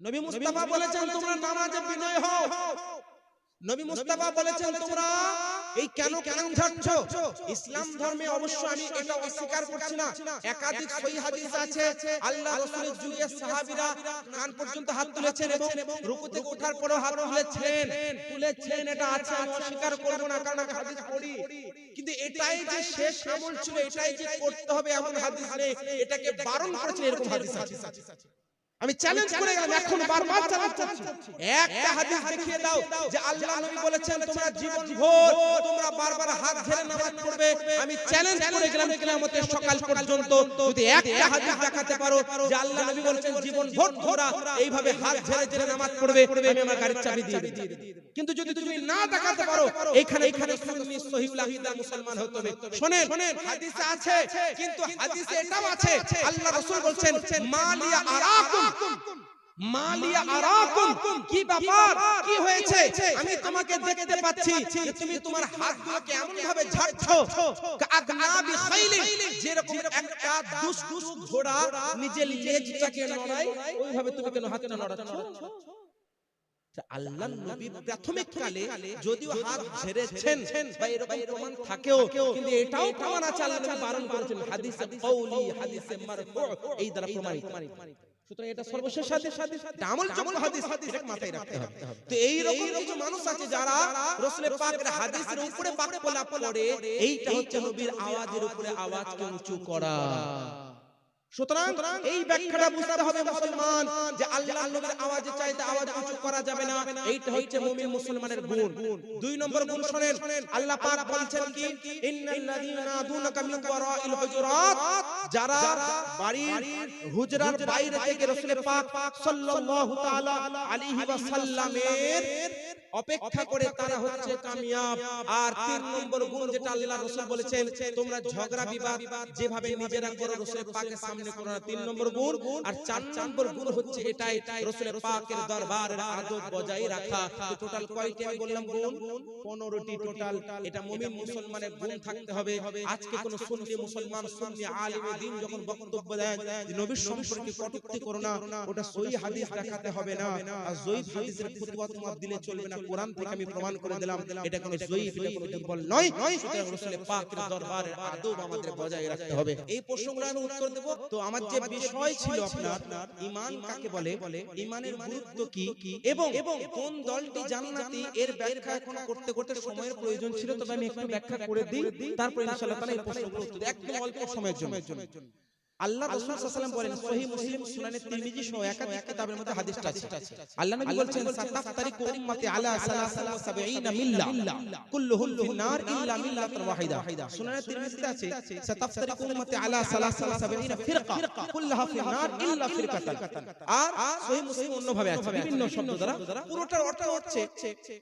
নবী মুস্তাফা বলেছেন তোমরা নামাজে বিনয় হও। নবী মুস্তাফা বলেছেন তোমরা এই কেন কান ঝাড়ছো। ইসলাম ধর্মে অবশ্য আমি এটা অস্বীকার করছি না, একাধিক সহিহ হাদিস আছে আল্লাহ রাসূলের যুগে সাহাবীরা কান পর্যন্ত হাত তুলেছেন এবং রুকু থেকে ওঠার পরেও হাত তুলেছেন, এটা আছে, আমি অস্বীকার করব না, কারণ আমি হাদিস পড়ি। কিন্তু এটাই যে শেষ আমল ছিল, এটাই যে করতে হবে এমন হাদিস নেই, এটাকে বারণ করেছে এরকম হাদিস আছে। আমি চ্যালেঞ্জ করে গেলাম, এখন বারবার চ্যালেঞ্জ করছি, একটা হাদিস দেখিয়ে দাও যে আল্লাহ নবী বলেছেন তোমরা জীবন ভোর তোমরা বারবার হাত ঝেড়ে নামাজ পড়বে। আমি চ্যালেঞ্জ করে গেলাম কিয়ামতের সকাল পর্যন্ত যদি একটা হাদিস দেখাতে পারো যে আল্লাহ নবী বলেছেন জীবন ভোর তোমরা এইভাবে হাত ঝেড়ে ঝেড়ে নামাজ পড়বে, আমি আমার গাড়ির চাবি দিয়ে দেব। কিন্তু যদি তুমি না দেখাতে পারো, এখানে সুন্নি সহিহুল আকীদা মুসলমান হতে হবে। শুনেন, হাদিসে আছে, কিন্তু হাদিসে এটাও আছে আল্লাহ রাসূল বলেন মালিয়া আরাকুম, কি ব্যাপার, কি হয়েছে, আমি তোমাকে দেখতে পাচ্ছি যে তুমি তোমার হাতগুলোকে এমন ভাবে ঝাড়ছো কাগনাবি খাইলি, যেরকম একটা দুষ্টু ঘোড়া নিজের লেজটাকে নড়ায় ওইভাবে তুমি কেন হাতটা নড়াচ্ছো। আল্লাহর নবী প্রাথমিক কালে যদিও হাত ঝেড়েছেন বা এরকম প্রমাণ থাকেও, কিন্তু এটাও প্রমাণ আছে আল্লাহ নবী বারণ করেছেন হাদিসে কওলি, হাদিসে মারফু, এই দ্বারা প্রমাণিত। সুতরাং এটা সর্বশেষ হাদিস, আমলযোগ্য হাদিস, এটা মাথায় রাখতে হবে। তো এই রকম কিছু মানুষ আছে যারা রাসূলের পাকের হাদিসের উপরে বাক্যলা পড়ে, এইটা হচ্ছে নবীর আওয়াজের উপরে আওয়াজকে উঁচু করা। সুতরাং এই ব্যাখ্যাটা বুঝতে হবে মুসলমান যে আল্লাহর নবীর আওয়াজে চাইতে আওয়াজ উঁচু করা যাবে না, এইটা হচ্ছে মুমিন মুসলমানের গুণ। দুই নম্বর গুণ শুনেন, আল্লাহ পাক বলছেন কি ইন্নাল্লাযীনা ইয়াদুনাকা মিন ওয়ারাইল হুজুরাত, যারা বাড়ির হুজরার বাইরে থেকে রাসূল পাক সাল্লাল্লাহু তাআলা আলাইহি ওয়াসাল্লামের অপেক্ষা করে তারা হচ্ছে কামিয়াব। আর তিন নম্বর গুণ যেটা আল্লাহ রাসূল বলেছেন তোমরা ঝগড়া বিবাদ যেভাবে নিজেরা করো রাসূলের পাকের সামনে করো না, তিন নম্বর গুণ। আর চার নম্বর গুণ হচ্ছে এটাই রাসূলের পাকের দরবারের আদব বজায় রাখা। তো টোটাল কয়টি আমি বললাম গুণ? 15টি টোটাল। এটা মুমিন মুসলমানের গুণ থাকতে হবে। আজকে কোন সুন্নি মুসলমান, সুন্নি আলেমে দ্বীন যখন বক্তব্য দেন যে নবীর সম্পর্কে কটূক্তি করো না, ওটা সহিহ হাদিস দেখাতে হবে না, আর জয়ীফ হাদিসের ফতোয়া তোমার দিলে চলবে না। কোরআন থেকে আমি প্রমাণ করে দিলাম এটা কোনো জয়ীফ, এটা কোনো দুর্বল নয়। সুতরাং রাসূলের পাকের দরবারের আদব আমাদের বজায় রাখতে হবে। এই প্রশ্নগুলোর আমি উত্তর দেব। তো আমার যে বিষয় ছিল আপনার ঈমান কাকে বলে, ঈমানের গুরুত্ব কি এবং কোন দলটি জান্নাতি, এর ব্যাখ্যা এখন করতে করতে সময়ের প্রয়োজন ছিল, তবে আমি একটু ব্যাখ্যা করে দিই, তারপর ইনশাআল্লাহ তাআলা এই প্রশ্নগুলো উত্তর দেব একদম অল্প সময়ের জন্য। আল্লাহ রাসূল সাল্লাল্লাহু আলাইহি ওয়াসাল্লাম বলেন, সহিহ মুসলিম, সুনানে তিরমিজি সহ একাধিক কিতাবের মধ্যে হাদিসটা আছে। আল্লাহ নবী বলেন সাতাফতারিকু উম্মতি আলা 73 মিল্লাহ কুল্লুহুম ফিন্নার ইল্লা মিল্লাতান ওয়াহিদা। সুনানে তিরমিজিতে আছে সাতাফতারিকু উম্মতি আলা 73 ফিরকা কুল্লুহা ফিন্নার ইল্লা ফিরকাতান। আর সহিহ মুসলিম অন্যভাবে আছে বিভিন্ন শব্দ দ্বারা, পুরোটার অর্থ হচ্ছে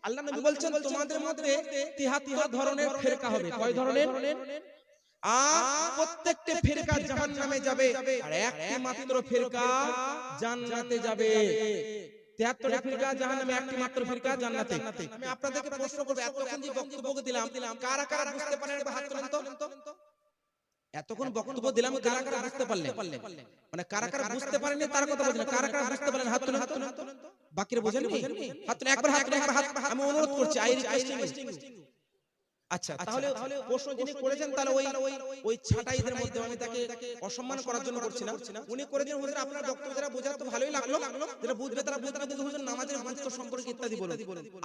আল্লাহ নবী বলেন তোমাদের মধ্যে 73 ধরনের ফিরকা হবে। কয় ধরনের? আর প্রত্যেকটা ফিরকা জাহান্নামে যাবে, আর একটি মাত্র ফিরকা জান্নাতে যাবে। 73টা ফিরকা জাহান্নামে, একটি মাত্র ফিরকা জান্নাতে। আমি আপনাদেরকে প্রশ্ন করব, এতক্ষণ যে বক্তব্য দিলাম কারা কারা বুঝতে পারেন? হাত তোলেন তো। এতক্ষণ বক্তব্য দিলাম কারা কারা বুঝতে পারলেন? মানে কারা কারা বুঝতে পারেননি তার কথা বলছেন, কারা কারা বুঝতে পারলেন? হাত তোলেন। বাকিরা বুঝেননি? হাত তোলেন, একবার হাত তোলেন, একবার হাত। আমি অনুরোধ করছি, আই রিকোয়েস্টিং। আচ্ছা, তাহলে প্রশ্ন যিনি করেছেন তাহলে ওই ছাটাইদের মধ্যে আমি তাকে অসম্মান করার জন্য করছি না। উনি করেছেন হুজুর আপনার বক্তব্য যারা বোঝা তো ভালোই লাগলো, যারা বুঝবে তারা বুঝবে, কিন্তু হুজুর নামাজের গুরুত্ব সম্পর্কে ইত্যাদি বলুন।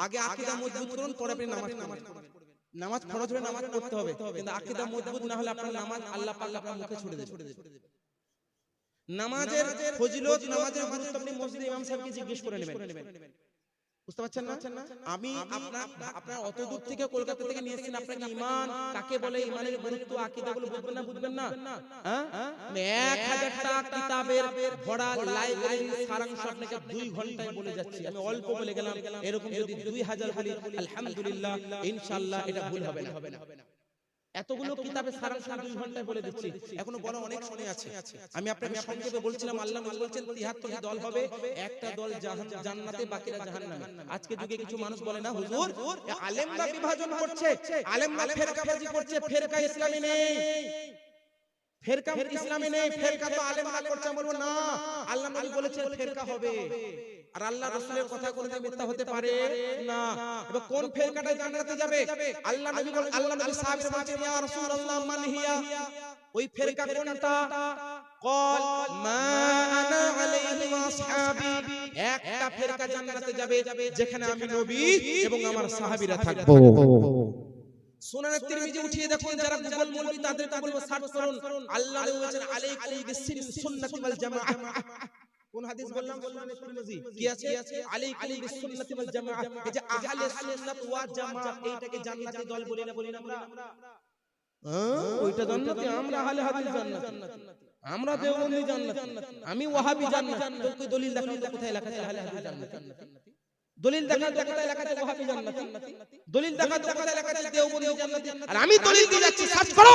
আগে আকীদা মজবুত করুন, পরে আপনি নামাজ পড়বেন। নামাজ ফরজ হলে নামাজ পড়তে হবে, কিন্তু আকীদা মজবুত না হলে আপনার নামাজ আল্লাহ পাক আপনার মুখে ছুড়ে দেবে। নামাজের ফজিলত, নামাজের গুরুত্ব আপনি মসজিদে ইমাম সাহেবকে জিজ্ঞেস করে নেবেন। বুঝতে পারছেন না? আমি আপনার অত দূর থেকে কলকাতা থেকে নিয়ে এসেছেন, আপনাকে ঈমান কাকে বলে, ঈমানের গুরুত্ব, আকীদাগুলো বুঝবেন না? হ্যাঁ, 1000টা কিতাবের ভরা লাইব্রেরির সারাংশ আপনাকে 2 ঘন্টায় বলে যাচ্ছি। আমি অল্প বলে গেলাম, এরকম যদি 2000 বলি আলহামদুলিল্লাহ, ইনশাআল্লাহ এটা ভুল হবে না। এতগুলো কিতাবের সারাংশ 2 ঘন্টায় বলে দিচ্ছি, এখনো বলা অনেক শুনে আছে। আমি আপনাকে সংক্ষেপে বলছিলাম আল্লাহ নবী বলেন 73টি দল হবে, একটা দল জান্নাতে, বাকিরা জাহান্নামে। আজকে যুগে কিছু মানুষ বলে না হুজুর আলেমরা বিভাজন করছে, আলেমরা ফিরকাবাজি করছে, ফিরকা ইসলামে নেই, ফিরকা তো আলেমরা করছে। বলবো না, আল্লাহ নবী বলেছেন ফিরকা হবে। আর আল্লাহ রাসূলের কথা কোনদিন মিথ্যা হতে পারে না। এবার কোন ফেরকাটা জান্নাতে যাবে? আল্লাহ নবী সাহাবীরা বলছেন ইয়া রাসূলুল্লাহ মান হিয়া, ওই ফেরকা কোনটা? قال ما انا عليه واصحابي, একটা ফেরকা জান্নাতে যাবে যেখানে আমি নবী এবং আমার সাহাবীরা থাকবো। সুনান তিরমিজি উঠিয়ে দেখুন, যারা গুগল মুভি তাদেরকে বলবো সার্চ করুন, আল্লাহ নবী বলেছেন আলাইকুম বিসুন্নতি ওয়াল জামাআহ। কোন হাদিস বললাম? সুনান তিরমিজি কি আছে? আলাইকুম বিসুন্নতি ওয়াল জামাআহ। এই যে আহলে সুন্নাত ওয়া জামাআহ, এইটাকে জান্নাতি দল বলি না আমরা? ওইটা জান্নাতি, আমরা আহলে হাদিস জান্নাতি, আমরা দেওবন্দি জান্নাতি, আমি ওয়াহাবি জান্নাতি। তো দলিল দেখাও তো, কোথায় লেখা আছে আহলে হাদিস জান্নাতি? দলিল দেখাও তো কোথায় লেখা আছে ওয়াহাবি জান্নাতি? দলিল দেখাও তো কোথায় লেখা আছে দেওবন্দি জান্নাতি? আর আমি দলিল দিয়ে যাচ্ছি, সার্চ করো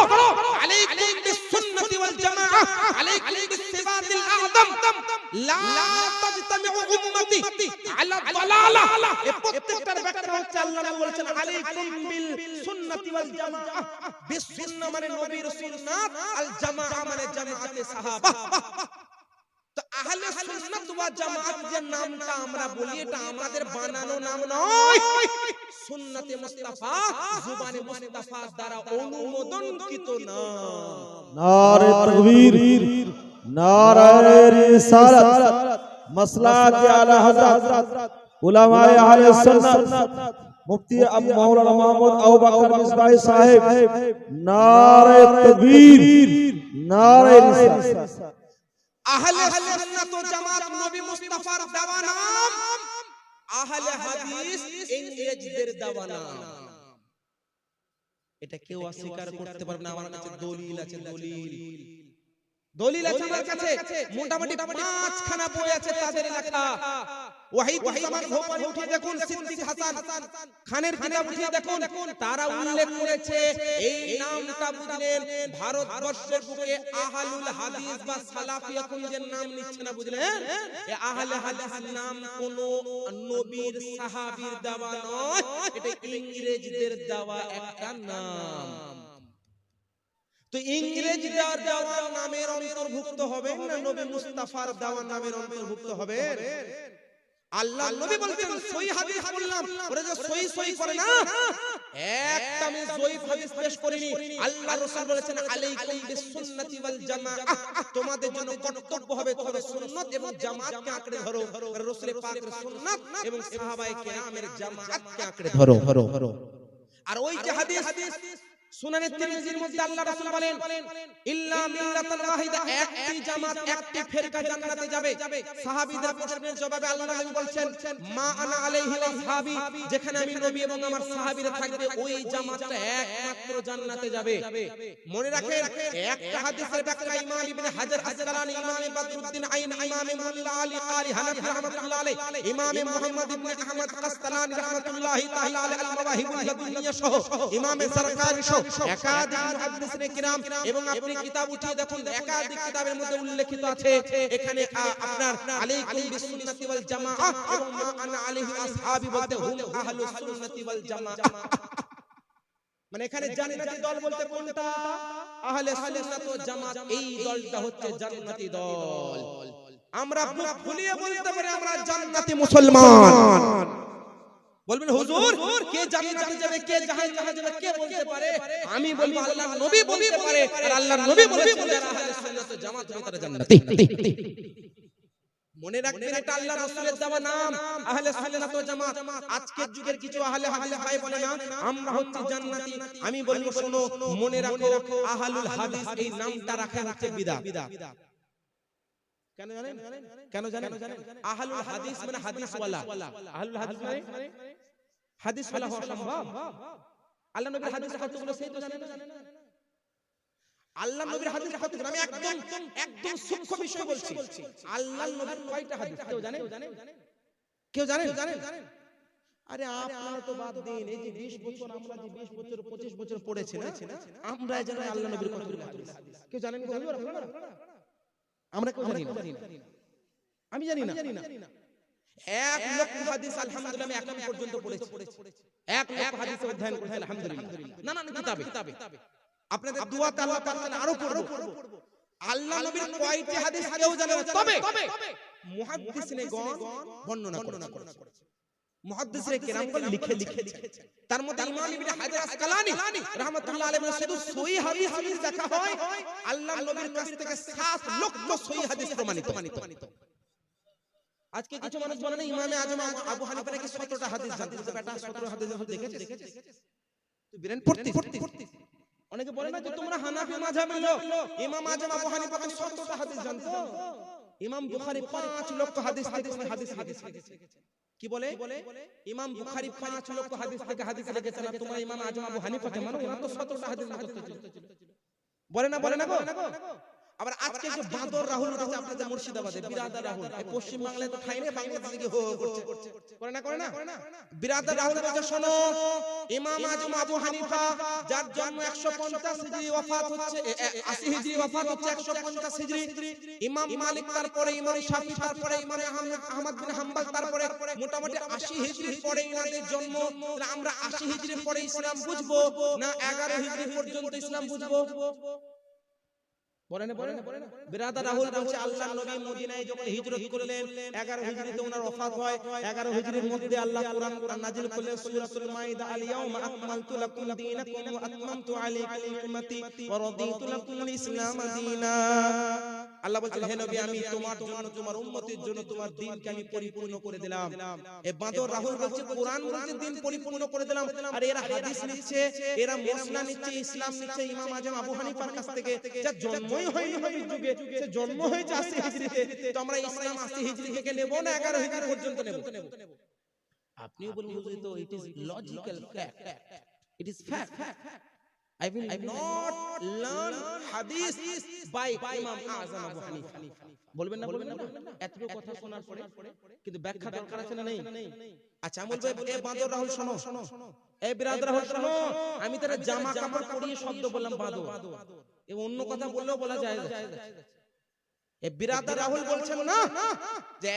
আলাইকুম বিসুন্নতি ওয়াল জামাআহ, আলাইকুম বিসিফাতিল আযম, লা তাজতামিউ উম্মতি আলা দালালাহ। এই প্রত্যেকটার ব্যাখ্যা হচ্ছে আল্লাহ নবী বলেছেন আলাইকুম বিল সুন্নতি ওয়াল জামাআহ। বিসুন্নাহ মানে নবীর সুন্নাত, আল জামাআহ মানে জামাআতে সাহাবা। তো আহলে সুন্নাত ওয়া জামাআত যে নামটা আমরা বলি, এটা আমাদের বানানো নাম নয়, সুন্নতে মুস্তাফা, জুবানে মুস্তাফা দ্বারা অনুমোদনকৃত নাম। নারে তাকবীর, নারে রিসালাত, মাসলাকে আলা হযরত উলামায়ে আহলে সুন্নাত মুফতি আবু মাওলানা মোহাম্মদ আবু বকর মিসবাহি সাহেব। নারে তাকবীর, নারে রিসালাত। আহলে সুন্নাত ওয়াল জামাত নবী মুস্তাফার দেওয়া নাম, আহলে হাদিস ইংরেজদের দেওয়া নাম। এটা কেউ অস্বীকার করতে পারবে না। আমার কাছে দলিল আছে, দলিল আছে আমার কাছে, মোটামুটি 5খানা বই আছে তাদের লেখা। ওয়াহিদুজ্জামান ভোপালী উঠিয়ে দেখুন, সিদ্দিক হাসান খানের কিতাব উঠিয়ে দেখুন, তারা উল্লেখ করেছে এই নামটা বুঝলেন ভারতবর্ষের বুকে আহলুল হাদিস বা সালাফিয়া কোন যে নাম নিচ্ছে না, বুঝলেন? এই আহলে হাদিস নাম কোন নবীর সাহাবীর দেওয়া নয়, এটা ইংরেজদের দেওয়া একটা নাম। তো ইংরেজদের দেওয়া নামের অন্তর্ভুক্ত হবে না নবী মুস্তাফার দেওয়া নামের অন্তর্ভুক্ত হবে? আল্লাহ নবী বলতেন সহিহ হাদিস বললাম, ওরা যে সহি করে না, একটা আমি জয়ীফ হাদিস পেশ করিনি। আল্লাহ রাসূল বলেছেন আলাইকুম বিসুন্নতি ওয়াল জামাআহ, তোমাদের জন্য কর্তব্য হবে তোমরা সুন্নাত এবং জামাতকে আঁকড়ে ধরো। রাসূল পাকের সুন্নাত এবং সাহাবায়ে কেরামের জামাতকে আঁকড়ে ধরো। আর ওই যে হাদিস সুনানে তিরমিজির মধ্যে আল্লাহ রাসূল বলেন ইল্লা মিল্লাতান ওয়াহিদা, একটি জামাত একটি ফেরকা জান্নাতে যাবে। সাহাবীদের প্রশ্নের জবাবে আল্লাহ নবী বলেন মা আনা আলাইহি ওয়া সাহাবী, যেখানে আমি নবী এবং আমার সাহাবীরা থাকবে ওই জামাতটা একমাত্র জান্নাতে যাবে। মনে রাখেন, একটা হাদিসের ব্যাখ্যা ইমাম ইবনে হাজার আসকালানী, ইমাম বদরুদ্দিন আইন, ইমাম মুল্লা আলী কারি হানাফি রাহমাতুল্লাহ আলাইহি, ইমাম মুহাম্মদ ইবনে আহমদ কাসতালানী রাহমাতুল্লাহি তাআলা আলাইহি আল মাওয়াহিবুল লাদুনিয়া সহ ইমাম সরকারি সহ একাধিক মুহাদ্দিসিনে কিরাম, এবং আপনি কিতাব উঠিয়ে দেখুন একাধিক কিতাবের মধ্যে উল্লেখিত আছে এখানে আপনার আলাইকুম বিসুন্নতি ওয়াল জামাআহ এবং মা আনা আলাইহি আসহাবি বলতে হুম আহলুস সুন্নতি ওয়াল জামাআহ। মানে এখানে জান্নাতি দল বলতে কোনটা? আহলে সুন্নাত ওয়াল জামাত, এই দলটা হচ্ছে জান্নাতি দল। আমরা মুখ খুলিয়ে বলতে পারি আমরা জান্নাতি মুসলমান। বলবেন হুজুর কে জান্নাতে যাবে কে জাহান্নামে যাবে কে বলতে পারে? আমি বলবো আল্লাহর নবী বলতে পারে, আর আল্লাহর নবী বলেছেন যারা আহলে সুন্নাত ওয়াল জামাত হবে তারা জান্নাতি। মনে রাখবেন এটা আল্লাহর রাসূলের দেওয়া নাম আহলে সুন্নাত ওয়াল জামাত। আজকের যুগের কিছু আহলে হাদিস ভাই বলে না আমরা হচ্ছি জান্নাতি। আমি বলবো শোনো, মনে রাখো আহলুল হাদিস এই নামটা রাখা হচ্ছে বিদআত। কেন জানেন? কেন জানেন? আহলুল হাদিস মানে হাদিস ওয়ালা। আহলুল হাদিস মানে হাদিস ওয়ালা হওয়া সম্ভব? আল্লাহ নবীর হাদিস কতগুলো সেই তো জানেন না? আল্লাহ নবীর হাদিস কতগুলো? আমি একদম সূক্ষ্ম বিষয় বলছি। আল্লাহ নবীর কয়টা হাদিস কেউ জানে? কেউ জানেন? আরে আপনারা তো বাদ দিন, এই যে 20 বছর আমরা যে 20 বছর 25 বছর পড়েছি না, আমরা জানি আল্লাহ নবীর কতগুলো হাদিস। কেউ জানেন গো হুজুর আপনারা? আমরা কেউ জানি না। আমি জানি না। 1 লক্ষ হাদিস আলহামদুলিল্লাহ আমি এখন পর্যন্ত পড়েছি। 1 লক্ষ হাদিস অধ্যয়ন করেছি আলহামদুলিল্লাহ। নানান কিতাবে। আপনাদের দোয়াতে আল্লাহ পাক আরো পড়ব। আল্লাহ নবীর কয়টি হাদিস কেউ জানে না, তবে মুহাদ্দিসিনগণ বর্ণনা করেছে, মুহাদ্দিসে কেরামগণ লিখেছেন। তার মধ্যে ইমাম ইবনে হাজার আসকালানি রাহমাতুল্লাহ আলাইহি শুধু সহিহ হাদিস দেখা হয় আল্লাহ নবীর কাছ থেকে 7 লক্ষ সহিহ হাদিস প্রমাণিত। আজকে কিছু মানুষ বলে না ইমামে আজম আবু হানিফা নাকি 17টা হাদিস জানতো, বেটা 17 হাদিস দেখেছিস তুই বিরান পড়তি। অনেকে বলে না যে তোমরা হানাফি মাযহাবের লোক, ইমাম আজম আবু হানিফা নাকি 17টা হাদিস জানতো। ইমাম বুখারী 5 লক্ষ হাদিস থেকে হাদিস লিখেছে। কি বলে ইমাম বুখারী 5 লক্ষ হাদিস থেকে হাদিস লিখেছেন, আর তোমরা ইমাম আজম আবু হানিফাকে মানো, ওনার তো 17টা হাদিস মুখস্থ ছিল। বলে না গো। আবার আজকে যে বাদর রাহুল উঠেছে আপনাদের মুর্শিদাবাদে, বিরাদার রাহুল, এই পশ্চিম বাংলায় তো ঠাই নেই, বাংলাদেশে কি করছে করে না বিরাদার রাহুল বলছে শোনো, ইমাম আজম আবু হানিফা যার জন্ম 150 হিজরি ওয়াফাত হচ্ছে 80 হিজরি ওয়াফাত হচ্ছে 150 হিজরি, ইমাম মালিক তারপরে ইমাম শাফি তারপরে ইমাম আহমদ বিন হাম্বল তারপরে মোটামুটি 80 হিজরির পরে ইনাদের জন্ম। তাহলে আমরা 80 হিজরির পরে ইসলাম বুঝবো না 11 হিজরি পর্যন্ত ইসলাম বুঝবো? বলেন বিরাদার রাহুল বলছে আল্লাহ নবী মদিনায় যখন হিজরত করলেন 11 হিজরিতে ওনার ওফাত হয়। 11 হিজরির মধ্যে আল্লাহ কোরআন নাযিল করলেন সূরাতুল মাইদা, আল ইয়াউমা আকমালতু লাকুম দীনাকুম ওয়া আতমামতু আলাইকুম নি'মাতি ওয়া রাদিতু লাকুমুল ইসলাম দীনা। আল্লাহ বলছেন হে নবী আমি তোমার জন্য তোমার উম্মতের জন্য তোমার দ্বীনকে আমি পরিপূর্ণ করে দিলাম। এই বাদর রাহুল বলছে কোরআন বলছে দ্বীন পরিপূর্ণ করে দিলাম, আর এরা হাদিস নিচ্ছে, এরা মসলা নিচ্ছে, ইসলাম নিচ্ছে ইমাম আজম আবু হানিফার কাছ থেকে, যার জন্মই হয়নি নবীর যুগে, সে জন্ম হয়েছে 80 হিজরিতে। তো আমরা ইসলাম 80 হিজরি থেকে নেব না 11 হিজরি পর্যন্ত নেব? আপনিও বলুন তো it is logical fact, it is fact. I will not learn hadith by Imam Azam Abu Hanifa. বলবেন না এতটুকু কথা শোনার পরে কিন্তু ব্যাখ্যা দরকার আছে না নেই? আচ্ছা আমি বলবো এ বাদর রাহুল শোনো, এ বিরাদর রাহুল শোনো, আমি তার জামা কাপড় পরিয়ে শব্দ বললাম বাদর, এ অন্য কথা বললেও বলা যায় না। এ বিরাদর রাহুল বলছেন না যে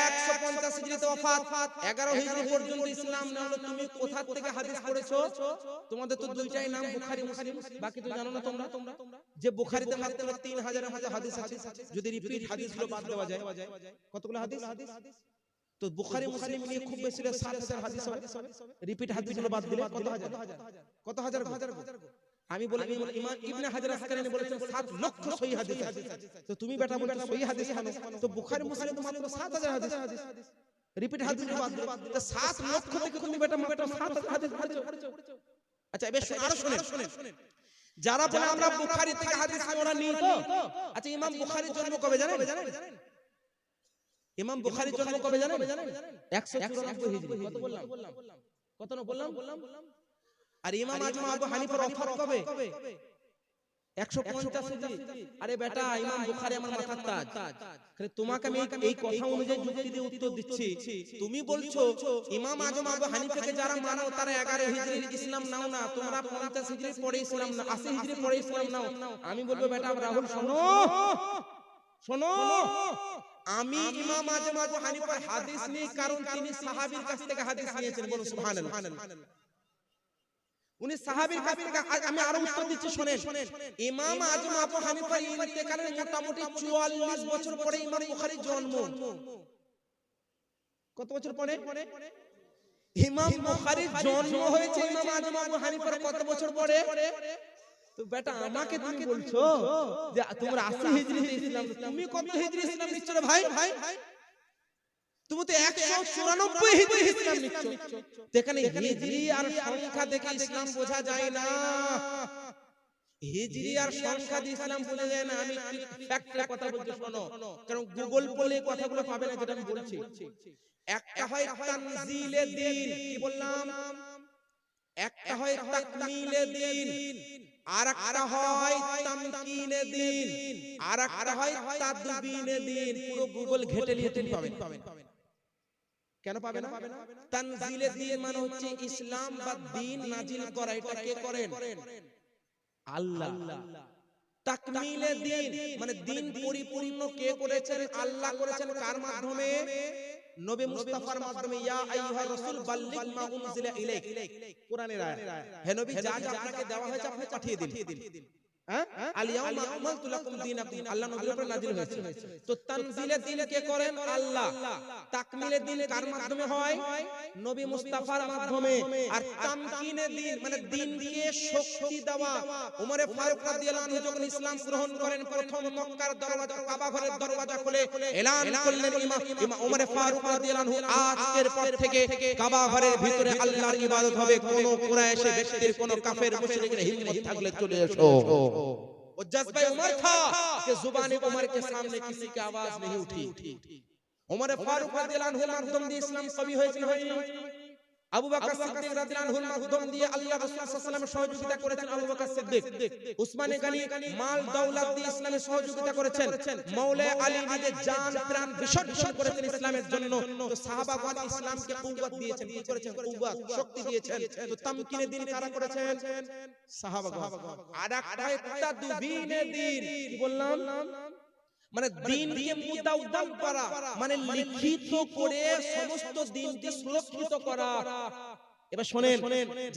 150 হিজরিতে ওফাত 11 হিজরি পর্যন্ত ইসলাম না হলো, তুমি কোথা থেকে হাদিস পড়েছো? তোমাদের তো দুইটাই নাম বুখারী মুসলিম, বাকি তো জানো না তোমরা যে বুখারীতে মাত্র 3000 এর মতো হাদিস আছে। যদি রিপিট হাদিসগুলো বাদ দেওয়া যায় কতগুলো হাদিস? তো বুখারী মুসলিম নিয়ে খুব বেশি 7000 হাদিস হবে, রিপিট হাদিসগুলো বাদ দিলে কত হাজার? আমি বলি ইমাম ইবনে হাজার আসকালানি বলেছেন 7 লক্ষ সহিহ হাদিস আছে। তো তুমি বেটা বলছো সহিহ হাদিস কেন? তো বুখারী মুসলিম তো মাত্র 7000 হাদিস, রিপিট হাদিস বাদ দিলে তো 7 লক্ষ থেকে তুমি বেটা মাত্র 7000 হাদিস পড়ছো। আচ্ছা এবার আরো শুনেন, যারা বলে আমরা বুখারী থেকে হাদিস ওরা নিই তো, আচ্ছা ইমাম বুখারীর জন্ম কবে জানেন? ইমাম বুখারীর জন্ম কবে জানেন? 194 হিজরি। কত বললাম? আর ইমাম আজম আবু হানিফার ওফাত কবে? 150 হিজরি। আরে বেটা ইমাম বুখারী আমার মাথার তাজ, আরে তোমাকে আমি এই কথা অনুযায়ী যুক্তি দিয়ে উত্তর দিচ্ছি। তুমি বলছো ইমাম আজম আবু হানিফাকে যারা মানো তারা 11 হিজরির ইসলাম নাও না, তোমরা 50 হিজরির পরে ইসলাম না, 80 হিজরির পরে ইসলাম নাও। আমি বলবো বেটা রাহুল শোনো, আমি ইমাম আজম আবু হানিফার হাদিস নিই কারণ তিনি সাহাবীর কাছ থেকে হাদিস নিয়েছেন। বলুন সুবহানাল্লাহ। উনি সাহাবীর কাছ থেকে, আমি আরো উত্তর দিচ্ছি শুনেন। ইমাম আজম আবু হানিফার ইন্তেকালের মোটামুটি 44 বছর পরে ইমাম বুখারীর জন্ম। কত বছর পরে? ইমাম বুখারীর জন্ম হয়েছে ইমাম আজম আবু হানিফার কত বছর পরে? তো বেটা আমাকে তুমি বলছো যে তোমরা 80 হিজরিতে ইসলাম, তুমি কত হিজরি ইসলাম নিচ্ছ রে ভাই? তুমি তো 194 হিজরি ইসলাম নিচ্ছ। এখানে হিজরি আর সংখ্যা দেখে ইসলাম বোঝা যায় না, হিজরি আর সংখ্যা দিয়ে ইসলাম বোঝা যায় না। আমি ফ্যাক্টের কথা বলছি শোনো, কারণ গুগল বলে কথাগুলো পাবে না যেটা আমি বলছি। একটা হয় তানজিলে দ্বীন, কি বললাম? একটা হয় তাকমিলে দ্বীন, আর একটা হয় তামকিনে দ্বীন, আর একটা হয় তাদবিনে দ্বীন। পুরো গুগল ঘেটে নিয়ে তুমি পাবেন। কেন পাবে না? তানজিলে দ্বীন মানে হচ্ছে ইসলাম বা দ্বীন নাজিল করা, এটা কে করেন? আল্লাহ। তাকমিলে দ্বীন মানে দ্বীন পরিপূর্ণ কে করেছেন? আল্লাহ করেছেন। কার মাধ্যমে? নবী মুস্তাফার মাধ্যমে। ইয়া আইয়ুহার রাসূল বাল্লিগ মা উনজিলা ইলাইক, কোরআনের আয়াত। হে নবী যা যা আপনাকে দেওয়া হয়েছে আপনি পাঠিয়ে দিন। আল-ইয়াউমা আকমালতু লাকুম দীনাকুম, আল্লাহ নবীর উপর নাযিল হয়েছে। তো তানজিলে দ্বীন কে করেন? আল্লাহ। তাকমিলে দ্বীন কার মাধ্যমে হয়? নবী মুস্তাফার মাধ্যমে। আর তামকিনে দ্বীন মানে দ্বীনকে শক্তি দেওয়া, ওমর ফারুক রাদিয়াল্লাহু আনহু যখন ইসলাম গ্রহণ করেন, প্রথম মক্কার দরজা, কাবা ঘরের দরজা খুলে এলান করলেন ইমাম ওমর ফারুক রাদিয়াল্লাহু আনহু, আজকের পর থেকে কাবা ঘরের ভিতরে আল্লাহর ইবাদত হবে, কোন কুরাইশি ব্যক্তির, কোন কাফের মুশরিকের হিম্মত থাকলে চলে এসো। वो जज्बा उमर था कि जुबान उमर के सामने किसी की आवाज नहीं उठी। उमर फारूक रदियल्लाहु अन्हु माध्यम দিয়ে ইসলাম কবি হয়েছিল, আবু বকর সিদ্দিক রাদিয়াল্লাহু আনহুর মাধ্যম দিয়ে আল্লাহ রাসূল সাল্লাল্লাহু আলাইহি ওয়াসাল্লাম সহযোগিতা করেছেন আবু বকর সিদ্দিক। উসমানে গনি মাল দৌলত দিয়ে ইসলামে সহযোগিতা করেছেন। মাওলা আলী নিজে জান প্রাণ বিসর্জন করেছেন ইসলামের জন্য। তো সাহাবাগণ ইসলামকে কুওয়াত দিয়েছেন, কি করেছেন? কুওয়াত, শক্তি দিয়েছেন। তো তামকিনে দ্বীন কারা করেছেন? সাহাবাগণ। আর একটা তাদবিনে দ্বীন, কি বললাম? মানে দ্বীনকে মুতাওয়াদ্দাল করা, মানে লিখিত করে সমস্ত দ্বীনকে সুরক্ষিত করা। এবার শুনেন,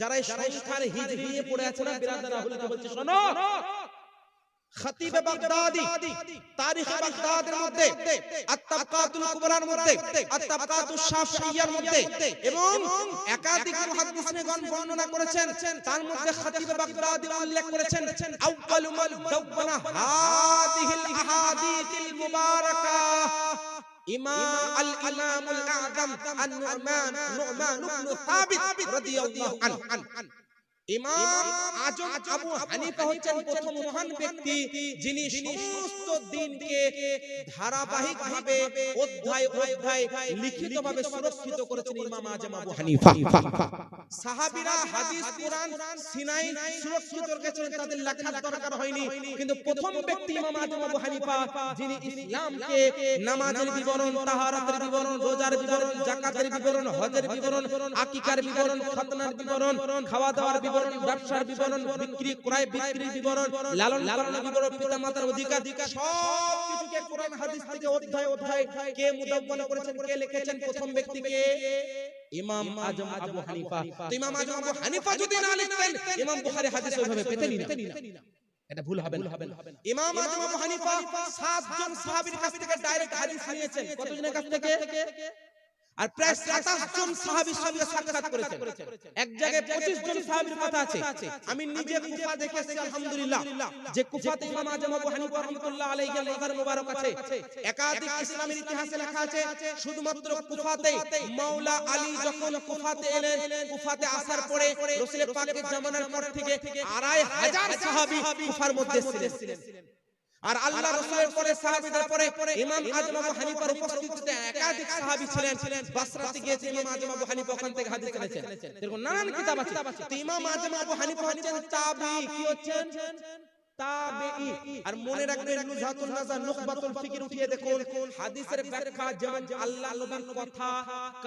যারা এই সংখ্যার হিজরিয়ে পড়ে আছে না বিরাদার রাহুলকে বলছে, শোনো, খতিব বাগদাদি তারিখ বাগদাদের মধ্যে, আত-তাবকাতুল কুবরার মধ্যে, আত-তাবকাতুশ শাফিইয়ার মধ্যে এবং একাধিক মুহাদ্দিসিনগণ বর্ণনা করেছেন, তার মধ্যে খতিব বাগদাদি উল্লেখ করেছেন, আউয়ালু মান দাওয়ানা হাদিহিল আহাদিসিল মুবারাকা ইমাম আল-ইমামুল আযম আন-নু'মান ইবনে সাবিত রাদিয়াল্লাহু আনহু। ইমাম আজম আবু হানিফা হচ্ছেন প্রথম মহান ব্যক্তি যিনি সমস্ত দ্বীনকে ধারাবাহিকভাবে অধ্যায় অধ্যায় লিখিতভাবে সুরক্ষিত করেছেন ইমাম আজম আবু হানিফা। সাহাবীরা হাদিস কোরআন সিনাই সুরক্ষিত রেখেছেন, তাদের লেখার দরকার হয়নি, কিন্তু প্রথম ব্যক্তি ইমাম আজম আবু হানিফা যিনি ইসলামকে নামাজের বিবরণ, তাহারাতের বিবরণ, রোজার বিবরণ, যাকাতের বিবরণ, হজের বিবরণ, আকিকার বিবরণ, খতনার বিবরণ, খাওয়া দাওয়ার বিবরণ, ব্যবসার বিবরণ, বিক্রি ক্রয় বিক্রির বিবরণ, লালন পালনের বিবরণ, পিতামাতার অধিকার, সব কিছুকে কোরআন হাদিস থেকে অধ্যায় অধ্যায় কে মুদাওয়ানা করেছেন, কে লিখেছেন? প্রথম ব্যক্তিকে ইমাম আজম আবু হানিফা। তো ইমাম আজম আবু হানিফা যদি না লিখতেন, ইমাম বুখারী হাদিস ওইভাবে পেতেনই না। এটা ভুল হবে না। ইমাম আজম আবু হানিফা 7 জন সাহাবীর কাছ থেকে ডাইরেক্ট হাদিস নিয়েছেন। কতজনের কাছ থেকে? আর প্রায় 27 জন সাহাবীর সঙ্গে সাক্ষাৎ করেছেন। এক জায়গায় 25 জন সাহাবীর কথা আছে। আমি নিজে কুফা দেখেছি আলহামদুলিল্লাহ, যে কুফাতে ইমাম আজম আবু হানিফা রাহমাতুল্লাহ আলাইহি মাজার মুবারক আছে। একাধিক ইসলামের ইতিহাসে লেখা আছে, শুধুমাত্র কুফাতে মাওলা আলী যখন কুফাতে এলেন, কুফাতে আসার পরে রাসূল পাকের জামানার পর থেকে 2500 সাহাবী কুফার মধ্যে ছিলেন। আর আল্লাহ রাসূলের পরে সাহাবীদের পরে ইমাম আজম আবু হানিফার উপস্থিতিতে একাধিক সাহাবী ছিলেন। বাসরাতে গিয়েছে ইমাম আজম আবু হানিফা, ওখান থেকে হাদিস এনেছেন। এরকম নানান কিতাব আছে। তো ইমাম আজম আবু হানিফা হচ্ছেন তাবিঈ। কি হচ্ছেন? তাবিঈ। আর মনে রাখবেন, নুজহাতুন নাযার নুখবাতুল ফিকির উঠিয়ে দেখুন, হাদিসের ব্যাখ্যা যেমন আল্লাহ নবীর কথা,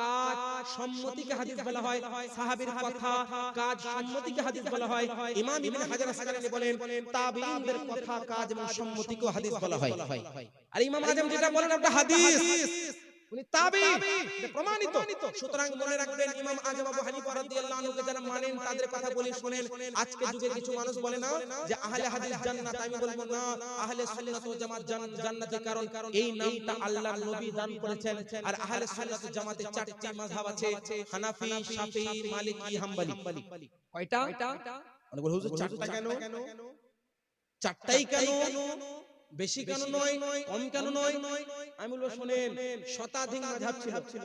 কাজ, সম্মতিকে হাদিস বলা হয়, সাহাবীর কথা, কাজ, সম্মতিকে হাদিস বলা হয়। ইমাম ইবনে হাজার আসকালানী বলেন তাবিঈনদের কথা, কাজ এবং সম্মতিকে হাদিস বলা হয়। আর ইমাম আজম যেটা বলেন ওটা হাদিস, উনি তাবিঈ, এটা প্রমাণিত। সুতরাং মনে রাখবেন, ইমাম আজম আবু হানিফা রাদিয়াল্লাহু আনহুকে যারা মানেন তাদের কথা বলি শুনেন। আজকে যুগে কিছু মানুষ বলে না যে আহলে হাদিস জান্নাত, আমি বলবো না, আহলে সুন্নাত ওয়াল জামাত জান্নাতি, কারণ এই নামটা আল্লাহর নবী দান করেছেন। আর আহলে সুন্নাত ওয়াল জামাতে 4টি মাযহাব আছে, হানাফি, শাফিঈ, মালিকি, হাম্বলি। কয়টা? মানে বলে হুজুর 4টা কেন? 4টাই কেন? বেশি কেন নয়, কম কেন নয়? আমি বলবো শুনেন, শতাধিক মাযহাব ছিল।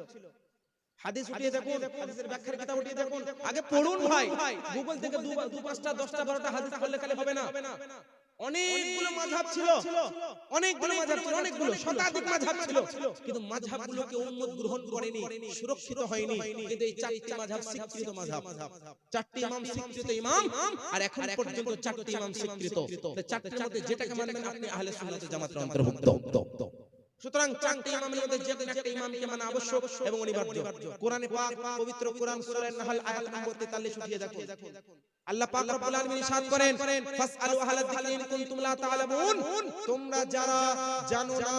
হাদিস উঠিয়ে দেখুন, হাদিসের ব্যাখ্যার কিতাব উঠিয়ে দেখুন, আগে পড়ুন ভাই। গুগল থেকে 2, 5টা, 10টা, 12টা হাদিস পড়লে খালি হবে না। অনেকগুলো মাযহাব ছিল, অনেকগুলো শতাধিক মাযহাব ছিল, কিন্তু মাযহাবগুলোকে উম্মত গ্রহণ করেনি, সুরক্ষিত হয়নি। কিন্তু এই 4টি মাযহাব স্বীকৃত মাযহাব, 4টি ইমাম স্বীকৃত ইমাম, আর এখন পর্যন্ত 4টি ইমাম স্বীকৃত। 4টির মধ্যে যেটাকে মানবেন আপনি আহলে সুন্নাত ওয়াল জামাতের অন্তর্ভুক্ত। সুতরাং 4টি ইমামের মধ্যে যে কোনো একটা ইমামকে মানা আবশ্যক এবং অনিবার্য। কোরআনে পাক, পবিত্র কোরআন সূরা নাহল আয়াত নম্বর 43 উঠিয়ে দেখুন। আল্লাহ পাক রব্বুল আলামিন ইরশাদ করেন ফাসআলু আহলা যিকরি ইন কুনতুম লা তা'লামুন, তোমরা যারা জানো না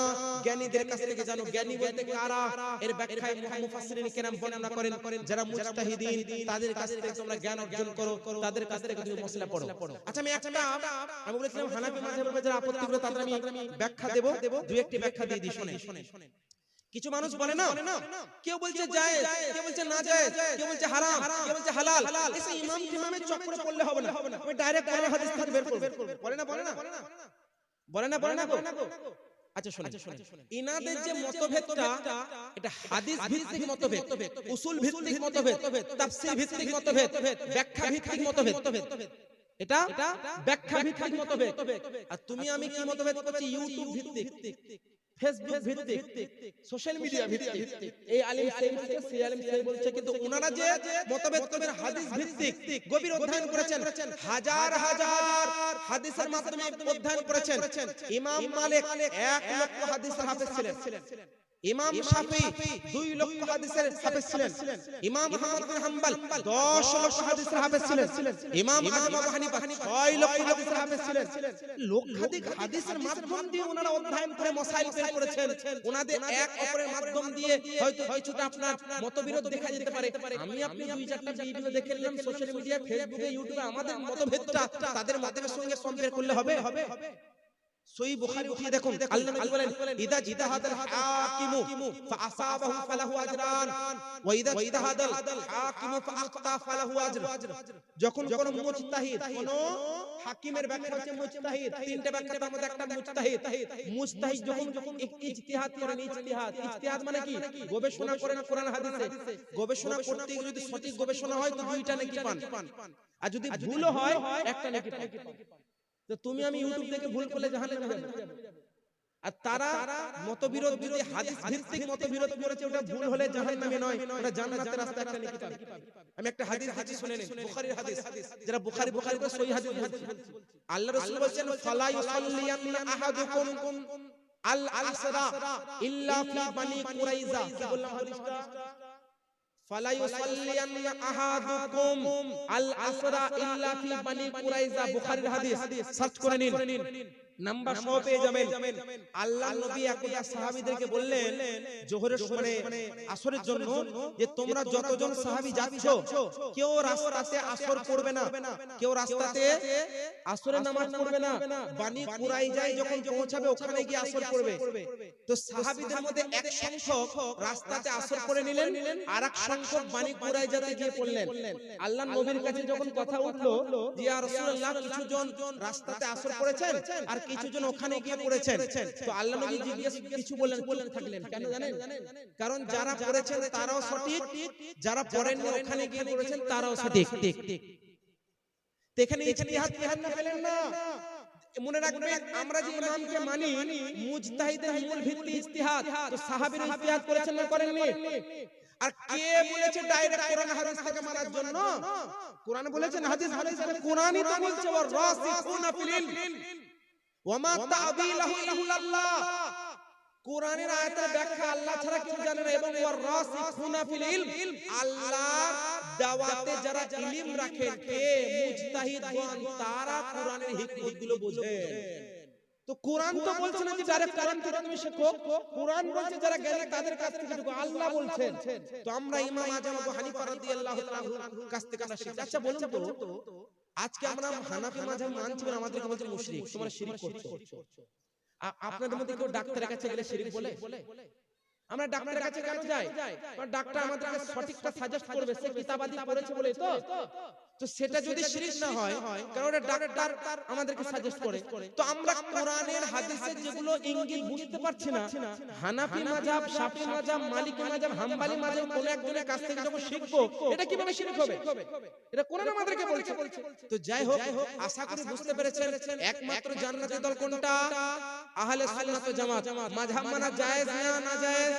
জ্ঞানীদের কাছ থেকে জানো। জ্ঞানী বলতে কারা? এর ব্যাখ্যায় মুফাসসিরিন কেরাম বর্ণনা করেন যারা মুজতাহিদিন তাদের কাছ থেকে তোমরা জ্ঞান অর্জন করো, তাদের কাছ থেকে তুমি মাসলা পড়ো। আচ্ছা আমি বলেছিলাম হানাফি মাযহাবের যারা আপত্তি করে তাদের আমি ব্যাখ্যা দেব, দুই একটি ব্যাখ্যা দিয়ে দিই শুনেন। কিছু মানুষ বলে না, কেউ বলছে জায়েজ, কেউ বলছে না জায়েজ, কেউ বলছে হারাম, কেউ বলছে হালাল। এসে ইমামের চক্করে পড়লে হবে না, আমি ডাইরেক্ট কোরআন হাদিস থেকে বের করব। বলে না গো। আচ্ছা শুনুন, ইনাদের যে মতভেদটা এটা হাদিস ভিত্তিক মতভেদ, উসুল ভিত্তিক মতভেদ, তাফসীর ভিত্তিক মতভেদ, ব্যাখ্যা ভিত্তিক মতভেদ। এটা ব্যাখ্যা ভিত্তিক মতভেদ। আর তুমি আমি কি মতভেদ করছি? ইউটিউব ভিত্তিক, ফেসবুক ভিত্তিক, সোশ্যাল মিডিয়া ভিত্তিক। এই আলেম সেই বলছে, সেই আলেম সেই বলছে, কিন্তু ওনারা যে মতভেদ করবেন হাদিস ভিত্তিক, গভীর অধ্যয়ন করেছেন, হাজার হাজার হাদিসের মাধ্যমে অধ্যয়ন করেছেন। ইমাম মালিক 1 লক্ষ হাদিসের হাফেজ ছিলেন, ইমাম শাফিঈ 2 লক্ষ হাদিসের হাফেজ ছিলেন, ইমাম আহমদ বিন হাম্বল 10 লক্ষ হাদিসের হাফেজ ছিলেন, ইমাম আবু হানিফা 6 লক্ষ হাদিসের হাফেজ ছিলেন। লক্ষাধিক হাদিসের মাধ্যম দিয়ে ওনারা অধ্যয়ন করে মাসাইল বের করেছেন। ওনাদের এক অপরের মাধ্যম দিয়ে হয়তো কিছুটা আপনার মতবিরোধ দেখা যেতে পারে। আমি আপনি 2-4টা ভিডিও দেখে নিলাম সোশ্যাল মিডিয়া, ফেসবুকে, ইউটিউবে, আমাদের মতভেদটা তাদের মতভেদের সঙ্গে কম্পেয়ার করলে হবে? সহিহ বুখারী উঠিয়ে দেখুন, আল্লাহ নবী বলেন ইদা জিতাহাদাল হাকিমু ফাআসাবাহু ফালাহু আজরান ওয়া ইদা জিতাহাদাল হাকিমু ফাআখতা ফালাহু আজর। যখন কোন মুজতাহিদ, কোন হাকিমের ব্যাখ্যা হচ্ছে মুজতাহিদ, তিনটা ব্যাখ্যা তার মধ্যে একটা মুজতাহিদ যখন ইজতিহাদ করেন, ইজতিহাদ মানে কি? গবেষণা করেন কোরআন হাদিসে। গবেষণা করতে গিয়ে যদি সঠিক গবেষণা হয় তো 2টা নেকি পান, আর যদি ভুল হয় একটা নেকি পান। তো তুমি আমি ইউটিউব থেকে ভুল করলে জাহান্নামে যাবে। আর তারা মতবিরোধ, যদি হাদিস ভিত্তিক মতবিরোধ করেছে, ওটা ভুল হলে জাহান্নামে নয়, ওটা জান্নাতের রাস্তা একটা নেকি পাবে। আমি একটা হাদিস শুনে নিন, বুখারীর হাদিস, যারা বুখারী তো সহিহ হাদিস বলছে। আল্লাহ রাসূল বলেন ফালা ইউসাল্লিয়ান্না আহাদুকুম আল আসরা ইল্লা ফি বানি কুরাইজা। কি বললাম হাদিসটা? ফালা ইউসাল্লিয়ান্না আহাদুকুম আল আসরা ইল্লা ফি বানি কুরাইজা, বুখারীর হাদিস, সার্চ করে নিন, নাম্বার 100 পেয়ে যাবেন। আল্লাহর নবী একদা সাহাবীদেরকে বললেন জোহরের মানে আসরের জন্য, যে তোমরা যতজন সাহাবী যাচ্ছ কেউ রাস্তাতে আসর পড়বে না, কেউ রাস্তাতে আসরের নামাজ পড়বে না, বানি কুরাইজায় যখন পৌঁছাবে ওখানে গিয়ে আসর পড়বে। তো সাহাবীদের মধ্যে এক সংখ্যক রাস্তাতে আসর পড়ে নিলেন, আর এক সংখ্যক বানি কুরাইজাতে গিয়ে পড়লেন। আল্লাহর নবীর কাছে যখন কথা উঠলো যে ইয়া রাসূলুল্লাহ, কিছুজন রাস্তাতে আসর পড়েছেন আর কিছুজন ওখানে গিয়ে পড়েছেন, তো আল্লাহ নবী জিজ্ঞেস কিছু বললেন থাকলেন। কেন জানেন? কারণ যারা পড়েছেন তারাও সঠিক, যারা পড়েননি ওখানে গিয়ে পড়েছেন তারাও সঠিক। এখানে ইজতিহাদ না পেলেন না। মনে রাখবেন, আমরা যে ইমামকে মানি, মুজতাহিদের মূল ভিত্তি ইজতিহাদ। তো সাহাবীরা ইজতিহাদ করেছেন না করেননি? আর কে বলেছে ডাইরেক্ট কোরআন হাদিস থেকে মানার জন্য? কোরআন বলেছেন, হাদিস বলেছেন, কোরআনই তো বলছে ওয়া রাসিখুনা ফিল ইলম ওয়া মা তা'বিলহু ইল্লাল্লাহ। কোরআনের আয়াতের ব্যাখ্যা আল্লাহ ছাড়া কেউ জানে না, এবং ওয়া রাসিখুনা ফিল ইলম, আল্লাহর দাওয়াতে যারা ইলম রাখেন, কে? মুজতাহিদগণ, তারা কোরআনের হিকমতগুলো বোঝেন। তো কোরআন তো বলছে না যে ডাইরেক্ট কোরআন থেকে তুমি শেখো, কোরআন বলছে যারা জ্ঞানী তাদের কাছ থেকে শেখো, আল্লাহ বলছেন। তো আমরা ইমাম আযম আবু হানিফা রাদিয়াল্লাহু তাআলার কাছ থেকে আমরা শিখছি। আচ্ছা বলুন তো, আজকে আমরা হানাফি মাযহাব মানছি না, আমাদেরকে বলছে মুশরিক, তোমরা শিরক করছো। আপনাদের মধ্যে কেউ ডাক্তারের কাছে গেলে শিরক বলে? আমরা ডাক্তারের কাছে কেন যাই? কারণ ডাক্তার আমাদেরকে সঠিকটা সাজেস্ট করবে, সে কিতাবাদি পড়েছে বলে। তো সেটা যদি শিরক না হয়, কারণ ওটা ডাক্তার আমাদেরকে সাজেস্ট করে। তো আমরা কোরআনের হাদিসের যেগুলো ইঙ্গিত বুঝতে পারছি না, হানাফি মাযহাব, শাফিঈ মাযহাব, মালিকি মাযহাব, হাম্বলি মাযহাব কোন একজনের কাছ থেকে যখন শিখবো, এটা কিভাবে শিরক হবে? এটা কোরআন আমাদেরকে বলছে। তো যাই হোক, আশা করি বুঝতে পেরেছেন একমাত্র জান্নাতের দল কোনটা? আহলে সুন্নাত ওয়াল জামাত। মাযহাব মানা জায়েজ না জায়েজ?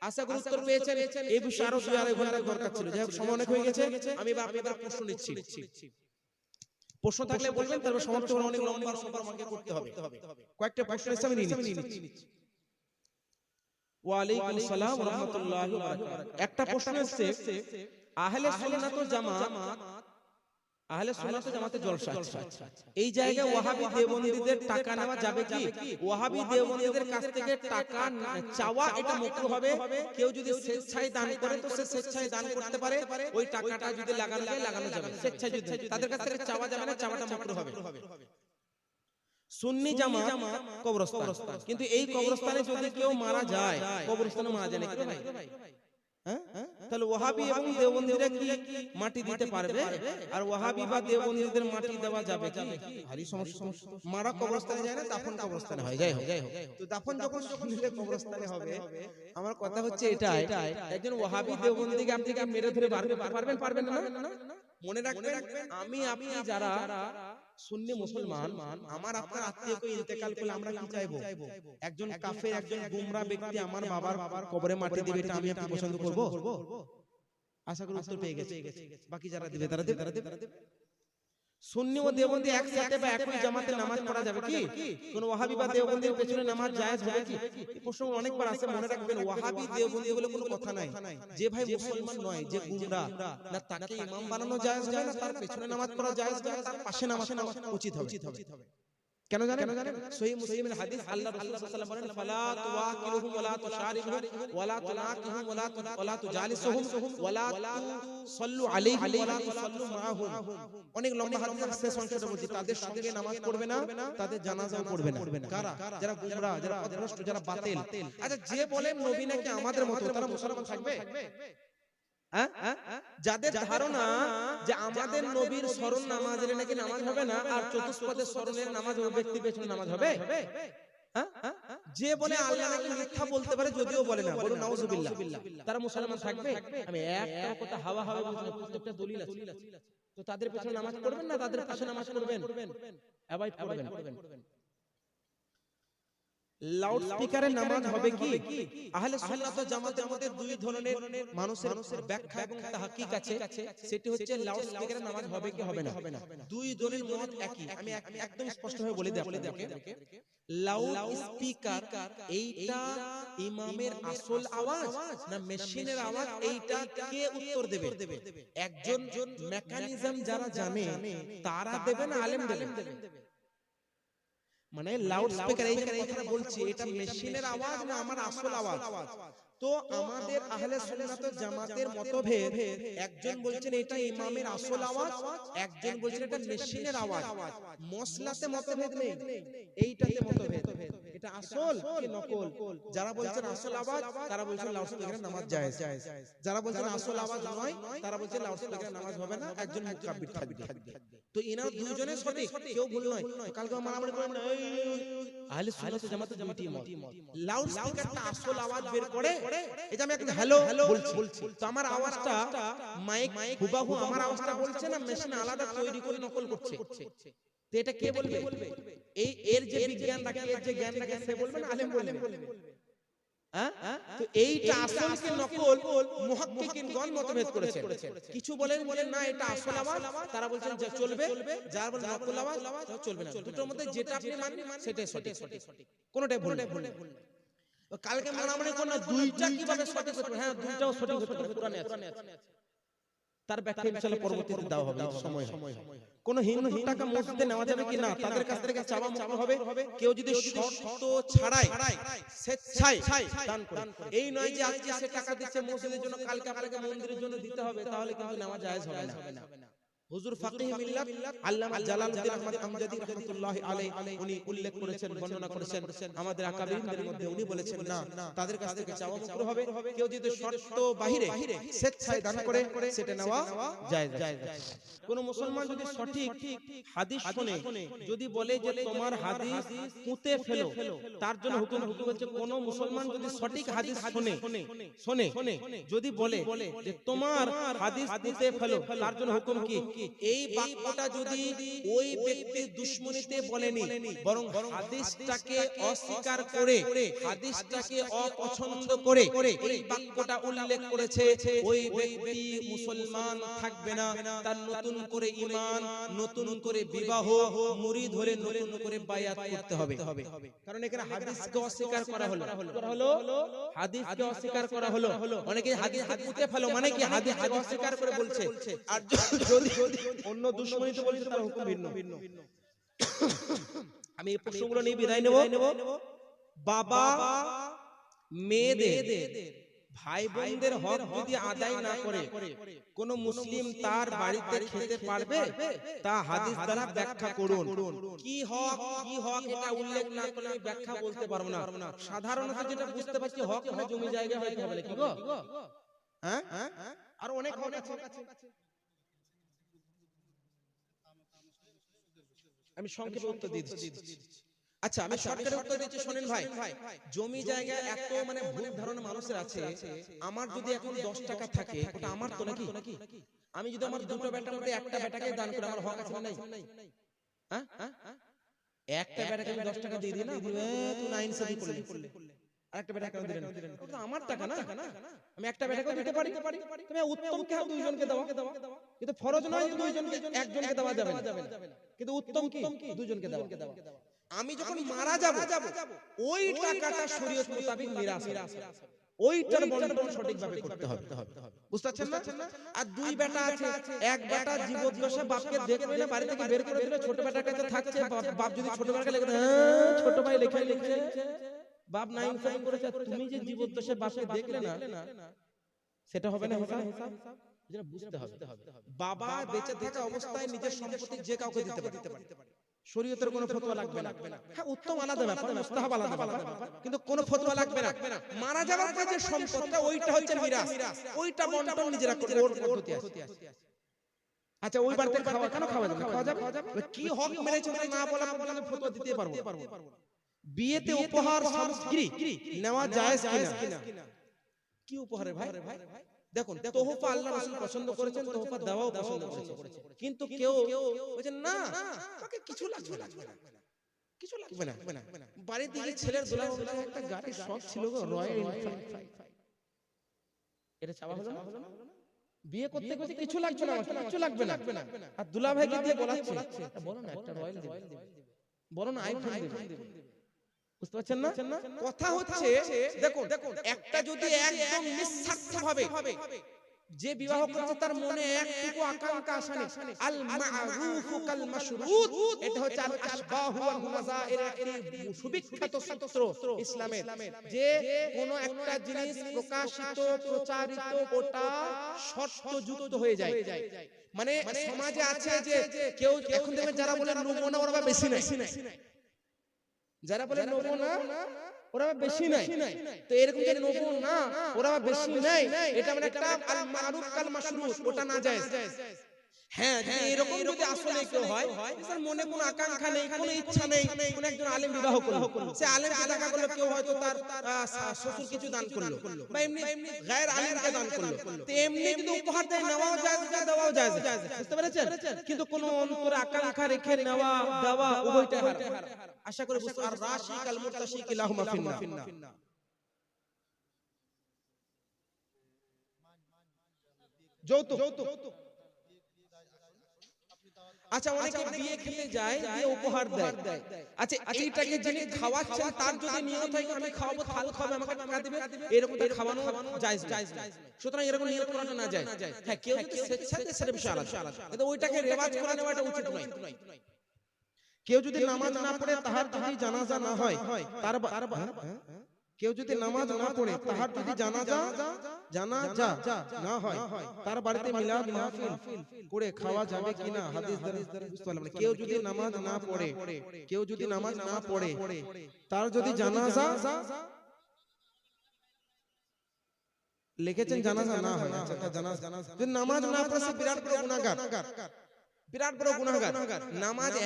আশা করি উত্তর পেয়েছেন। এই বিষয়ে আরো 2-2.5 ঘন্টা দরকার ছিল। যাই হোক, সময় অনেক হয়ে গেছে, আমি আপনাদের প্রশ্ন নিচ্ছি। প্রশ্ন থাকলে বলবেন, তারপর সমাপ্ত করে অনেক লম্বা সফর আমাকে করতে হবে। কয়েকটা প্রশ্ন এসে আমি নিয়ে নিচ্ছি। ওয়া আলাইকুম আসসালাম ওয়া রাহমাতুল্লাহি ওয়া বারাকাতুহু। একটা প্রশ্ন এসেছে, আহলে সুন্নাত ওয়াল জামাত আহলে সুন্নাত ওয়াল জামাতের জলসা। এই জায়গায় ওয়াহাবি দেওবন্দীদের টাকা নেওয়া যাবে কি? ওয়াহাবি দেওবন্দীদের কাছ থেকে টাকা চাওয়া এটা মাকরুহ হবে। কেউ যদি স্বেচ্ছায় দান করে তো সে স্বেচ্ছায় দান করতে পারে, ওই টাকাটা যদি লাগানো যায় লাগানো যাবে, স্বেচ্ছায় যদি তাদের কাছ থেকে চাওয়া যাবে না, চাওয়াটা মাকরুহ হবে। সুন্নি জামাত কবরস্থান, কিন্তু এই কবরস্থানে যদি কেউ মারা যায়, কবরস্থানে মারা যায় নাকি ভাই? তাহলে ওয়াহাবি এবং দেওবন্দীরা কি মাটি দিতে পারবে? আর ওয়াহাবি বা দেওবন্দীদের মাটি দেওয়া যাবে কি? ভারী সমস্যা। মারা কবরস্থানে যায় না, দাফন কবরস্থানে হয়। যাই হোক, তো দাফন যখন সুন্নিদের কবরস্থানে হবে, আমার কথা হচ্ছে এটা, একজন ওয়াহাবি দেওবন্দীকে আপনি কি মেরে ধরে বার করতে পারবেন? পারবেন না। মনে রাখবেন, আমি আপনি যারা সুন্নি মুসলমান, আমার আপনার আত্মীয়কে ইন্তেকাল করলে আমরা কি চাইবো? একজন কাফের, একজন গুমরা ব্যক্তি আমার বাবার কবরে মাটি দিবে, এটা আমি আপনি পছন্দ করব? আশা করি উত্তর পেয়ে গেছে। বাকি যারা দিবে তারা দেবে। সুন্নি ও দেওবন্দি একসাথে বা একই জামাতে নামাজ পড়া যাবে কি? কোন ওয়াহাবি বা দেওবন্দির পেছনে নামাজ জায়েজ হবে কি? এই প্রশ্ন অনেকবার আসে। মনে রাখবেন, ওয়াহাবি দেওবন্দি বলে কোনো কথা নাই। যে ভাই মুসলমান নয়, যে গুমরা, না তাকে ইমাম বানানো জায়েজ হবে, না তার পেছনে নামাজ পড়া জায়েজ হবে, তার পাশে নামাজ পড়া উচিত হবে। কেন জানেন? সহিহ মুসলিমের হাদিস, আল্লাহ রাসূল সাল্লাল্লাহু আলাইহি ওয়াসাল্লাম বলেন, ফালা তুওয়াকিলুহুম ওয়ালা তুশারিকুহুম ওয়ালা তুনাকিহুম ওয়ালা তুজালিসুহুম ওয়ালা তুসাল্লু আলাইহিম ওয়ালা তুসাল্লু মাআহুম। অনেক লম্বা হাদিস, শেষ অংশটা বলছি। তাদের সঙ্গে নামাজ পড়বে না, তাদের জানাজাও পড়বে না। কারা? যারা গুমরা, যারা পথভ্রষ্ট, যারা বাতিল। আচ্ছা, যে বলেন নবী নাকি আমাদের মতো, তারা মুসলমান থাকবে? যাদের ধারণা যে আমাদের নবীর স্মরণ নামাজ এলে নাকি নামাজ হবে না, আর চতুষ্পদের স্মরণের নামাজ ওই ব্যক্তি পেছনে নামাজ হবে। যে বলে আল্লাহ নাকি মিথ্যা বলতে পারে, যদিও বলে না, বলুন নাউজুবিল্লাহ, তারা মুসলমান থাকবে? আমি একটা কথা হাওয়া বলছি না, প্রত্যেকটা দলিল আছে। তো তাদের পেছনে নামাজ পড়বেন না তাদের পাশে নামাজ পড়বেন? অ্যাভয়েড করবেন। লাউড স্পিকারে নামাজ হবে কি? আহলে সুন্নাত ওয়াল জামাতের মধ্যে দুই ধরনের মানুষের ব্যাখ্যা এবং তাহকিক আছে। সেটি হচ্ছে লাউড স্পিকারে নামাজ হবে কি হবে না। দুই ধরনের মত একই। আমি একদম স্পষ্টভাবে বলে দিই আপনাদেরকে, লাউড স্পিকার এইটা ইমামের আসল আওয়াজ না মেশিনের আওয়াজ, এইটা কে উত্তর দেবে? একজন মেকানিজম যারা জানে তারা দেবে না আলেম দেবে? মানে লাউড স্পিকার এই কথা বলছি, এটা মেশিনের আওয়াজ না আমার আসল আওয়াজ? তো আমাদের আহলে সুন্নাত ওয়াল জামাতের মতভেদ, একজন বলছেন এটা ইমামের আসল আওয়াজ, একজন বলছেন এটা মেশিনের আওয়াজ। মসলাতে মতভেদ নেই, এইটাতে মতভেদ, এটা আসল কি নকল। যারা বলছেন আসল আওয়াজ, তারা বলছেন লাউড স্পিকারে নামাজ জায়েজ। যারা বলছেন আসল আওয়াজ নয়, তারা বলছেন লাউড স্পিকারে নামাজ হবে না, একজন মুকাব্বির থাকবে। তো এনারা দুইজনের সঠিক, কেউ ভুল নয়। কালকে মারামারি করেন না, আহলে সুন্নাত ওয়াল জামাতের দুইটি মত। লাউড স্পিকারটা আসল আওয়াজ বের করে, এই যে আমি একটা হ্যালো বলছি, তো আমার আওয়াজটা মাইক হুবাহু আমার আওয়াজটা বলছে না মেশিন আলাদা তৈরি করে নকল করছে? তো এটা কে বলবে? এই এর যে বিজ্ঞান রাখে, এর যে জ্ঞান রাখে, সে বলবে না আলেম বলবে? তো এইটা আসল কি নকল, মুহাক্কিকিনগণ মতভেদ করেছেন। কিছু বলেন না এটা আসল আওয়াজ, তারা বলছেন যে চলবে, যারা বলেন নকল আওয়াজ চলবে না। দুটোর মধ্যে যেটা আপনি মানবেন সেটাই সঠিক, কোনটাই ভুল না। কালকে মারামারি কোন না, দুইটা কিভাবে সঠিক হতে পারে? হ্যাঁ, দুইটাও সঠিক হতে পারে, কোরআনে আছে। তার ব্যাখ্যা ইনশাআল্লাহ পরবর্তীতে দেওয়া হবে, সময়। কোন হিন্দু টাকা মসজিদে নেওয়া যাবে কি না, তাদের কাছ থেকে চাওয়া মাকরুহ হবে। কেউ যদি শর্ত ছাড়াই স্বেচ্ছায় দান করে, এই নয় যে আজকে সে টাকা দিচ্ছে মসজিদের জন্য, কালকে আপনাকে মন্দিরের জন্য দিতে হবে, তাহলে কিন্তু নেওয়া জায়েজ হবে না। হুজুর ফাকিহ মিল্লাত আল্লামা জালালউদ্দিন আহমদ আমজাদি রাহমাতুল্লাহি আলাইহি উনি উল্লেখ করেছেন, বর্ণনা করেছেন আমাদের আকাবিরদের মধ্যে, উনি বলেছেন না, তাদের কাছ থেকে চাওয়া মাকরুহ হবে। কেউ যদি শর্ত বাহিরে স্বেচ্ছায় দান করে, সেটা নেওয়া জায়েজ। কোন মুসলমান যদি সঠিক হাদিস শুনে যদি বলে যে তোমার হাদিস পুঁতে ফেলো, তার জন্য হুকুম হচ্ছে, কোন মুসলমান যদি সঠিক হাদিস শুনে যদি বলে যে তোমার হাদিস পুঁতে ফেলো, তার জন্য হুকুম কি? এই বাক্যটা যদি ওই ব্যক্তির দুশমনিতে বলেনি, বরং হাদিসটাকে অস্বীকার করে, হাদিসটাকে অপছন্দ করে এই বাক্যটা উল্লেখ করেছে, ওই ব্যক্তি মুসলমান থাকবে না। তার নতুন করে ঈমান, নতুন করে বিবাহ, মুরিদ হলে নতুন করে বায়াত করতে হবে। কারণ এখানে হাদিসকে অস্বীকার করা হলো, হাদিসকে অস্বীকার করা হলো। অনেকে হাদিসকে পুঁতে ফেলো মানে কি হাদিসকে অস্বীকার করে বলছে। আর যদি অন্য দুশ্মনীতে বলি তো তার হুকুম ভিন্ন। আমি এই প্রশ্নগুলো নিয়ে বিদায় নেব। বাবা মেয়েদের ভাই বোনদের হক যদি আদায় না করে কোন মুসলিম তার বাড়িতে খেতে পারবে? তা হাদিস দ্বারা ব্যাখ্যা করুন। কি হক এটা উল্লেখ না করলে আমি ব্যাখ্যা বলতে পারবো না। সাধারণত যেটা বুঝতে পারছি হক মানে জমি জায়গা হইতে হবে কি গো? হ্যাঁ, আর অনেক হক আছে। আমি সংক্ষেপে উত্তর দিচ্ছি। আচ্ছা, আমি শর্টকাটে উত্তর দিচ্ছি, শুনেন ভাই। জমি জায়গা এত মানে ভুল ধারণা মানুষের আছে। আমার যদি এখন 10 টাকা থাকে ওটা আমার তো নাকি? আমি যদি আমার দুটো বেটার মধ্যে একটা বেটাকে দান করি আমার হক আছে না নাই? হ্যাঁ, একটা বেটাকে আমি 10 টাকা দিয়ে দিই না, তুই না ইনসাফি করলি, আরেকটা বেটা কেন দিলেন? ওটা তো আমার টাকা না, আমি একটা বেটাকেও দিতে পারি। তুমি উত্তম কে দুইজনকে দাও, কিন্তু ফরজ নয় যে দুইজনকে একজনকে দেওয়া যাবে না, কিন্তু উত্তম কি দুইজনকে দেওয়া। আমি যখন মারা যাব ওই টাকাটা শরীয়ত মোতাবেক মিরাস, ওইটার বন্টন সঠিকভাবে করতে হবে। বুঝতে পারছেন না? আর দুই বেটা আছে, এক বেটা জীবদ্দশা বাপকে দেখবে না, বাড়ি থেকে বের করে দিল, ছোট বেটার কাছে থাকছে। বাপ যদি ছোট বেটাকে লিখে দেয়, ছোট ভাই লিখে বাপ না ইনসাফ করেছে, তুমি যে জীবদ্দশা বাপকে দেখলে না, সেটা হবে না হিসাব। যেটা বুঝতে হবে, বাবা বেঁচে থাকা অবস্থায় নিজের সম্পত্তি যে কাউকে দিতে পারে, শরীয়তের কোনো ফতোয়া লাগবে না। হ্যাঁ, উত্তম আলাদা ব্যাপার, মুস্তাহাব আলাদা ব্যাপার, কিন্তু কোনো ফতোয়া লাগবে না। মারা যাওয়ার পর যে সম্পদটা ওইটা হচ্ছে মিরাস, ওইটা বন্টন নিজেরা করবে, ওর পদ্ধতি আছে। আচ্ছা, ওই বাড়িতে খাওয়া কেন খাওয়া যাবে? খাওয়া যাবে। কি হক মেরেছে না বলা পর্যন্ত ফতোয়া দিতে পারবো। বিয়েতে উপহার সামগ্রী নেওয়া জায়েজ কিনা? কি উপহারে ভাই? দেখুন, তোহফা আল্লাহ রাসূল পছন্দ করেছেন, তোহফা দেওয়াও পছন্দ করেছেন, কিন্তু কেউ বলেন না তাকে কিছু লাগবে না, কিছু লাগবে না। বাড়িতে গিয়ে ছেলের দোলা একটা গাড়ির শখ ছিল গো, রয়্যাল এনফিল্ড, এটা চাওয়া হলো না? বিয়ে করতে গেছে কিছু লাগবে না, কিছু লাগবে না, আর দুলা ভাইকে দিয়ে বলাচ্ছে বলো না একটা রয়্যাল দিবে, বলো না আইফোন দিবে। বুঝতে পারছেন না? কথা হচ্ছে দেখুন, একটা যদি একদম নিঃস্বার্থভাবে যে বিবাহ করেছে তার মনে একটুকু আকাঙ্ক্ষা আসে না, আল মারুফু কাল মাশরুত, এটা হচ্ছে আল আশবাহু ওয়ান নাযাইর একটি সুবিখ্যাত সূত্র ইসলামের, যে কোন একটা জিনিস প্রকাশিত প্রচারিত ওটা শর্তযুক্ত হয়ে যায়। মানে সমাজে আছে যে কেউ এখন দেখবেন যারা বলে নেবো না ওরা বেশি নাই, যারা বলে নেবো না ওরা বেশি নাই, তো এরকম যে নেবো না ওরা বেশি নাই, এটা মানে একটা আল মারুফ কাল মাশরুত, ওটা না যায়। হ্যাঁ, যদি এরকম যদি আসলে কেউ হয় তার মনে কোনো আকাঙ্ক্ষা নেই, কোনো ইচ্ছা নেই, কোন একজন আলেম বিবাহ করলো, সে আলেমকে দেখা করলো, কেউ হয়তো তার শ্বশুর কিছু দান করলো বা এমনি গায়ের আলেমকে দান করলো, তো এমনি যদি উপহার দেয় নেওয়াও যায়, দেওয়াও যায়। বুঝতে পেরেছেন? কিন্তু কোন অন্তরে আকাঙ্ক্ষা রেখে নেওয়া দেওয়া উভয়টাই হারাম। আশা করি বুঝতে আর রাশি কাল মুতাশিক লাহুমা ফিন্না। যৌতুক, আচ্ছা, অনেকে বিয়ে খেতে যায়, দিয়ে উপহার দেয়। আচ্ছা, এইটাকে যিনি খাওয়াচ্ছেন তার যদি নিয়ত হয় আমি খাওয়াবো, থাল খাবে, আমাকে টাকা দিবে, এরকম তার খাওয়ানো জায়েজ না। সুতরাং এরকম নিয়ত করাটা না যায়। হ্যাঁ, কেউ যদি স্বেচ্ছাতে সেটা বিষয় আলাদা, কিন্তু ওইটাকে রেওয়াজ করে নেওয়াটা উচিত নয়। কেউ যদি নামাজ না পড়ে তাহার যদি জানাজা না হয়, কেউ যদি নামাজ না পড়ে তাহার যদি জানাজা না হয়, তার বাড়িতে মিলাদ মাহফিল করে খাওয়া যাবে কিনা? হাদিস দ্বারা বুঝতে পারলাম না। কেউ যদি নামাজ না পড়ে তার যদি জানাজা লিখেছেন জানাজা না হয়, আচ্ছা জানাজা যদি নামাজ না পড়ে সে বিরাট বড় গুনাহগার। নামাজ এক